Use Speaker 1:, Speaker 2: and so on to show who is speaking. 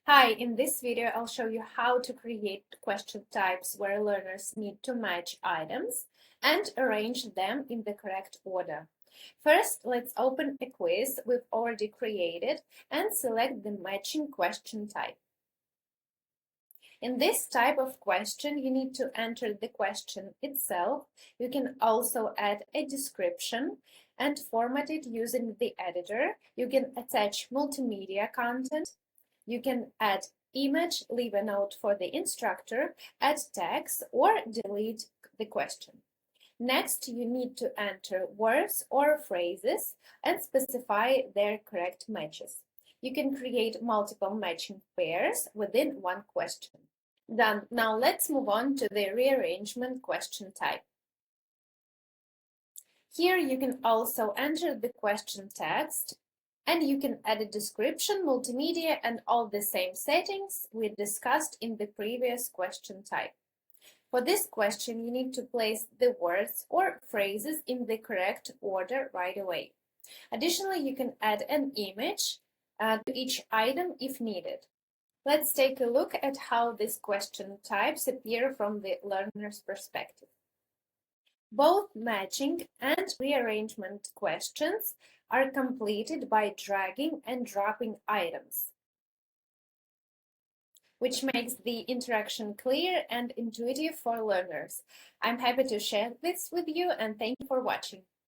Speaker 1: Hi, in this video, I'll show you how to create question types where learners need to match items and arrange them in the correct order. First, let's open a quiz we've already created and select the matching question type. In this type of question, you need to enter the question itself. You can also add a description and format it using the editor. You can attach multimedia content. You can add image, leave a note for the instructor, add text, or delete the question. Next, you need to enter words or phrases and specify their correct matches. You can create multiple matching pairs within one question. Done. Now let's move on to the rearrangement question type. Here you can also enter the question text, and you can add a description, multimedia, and all the same settings we discussed in the previous question type. For this question, you need to place the words or phrases in the correct order right away. Additionally, you can add an image to each item if needed. Let's take a look at how these question types appear from the learner's perspective. Both matching and rearrangement questions are completed by dragging and dropping items, which makes the interaction clear and intuitive for learners. I'm happy to share this with you, and thank you for watching.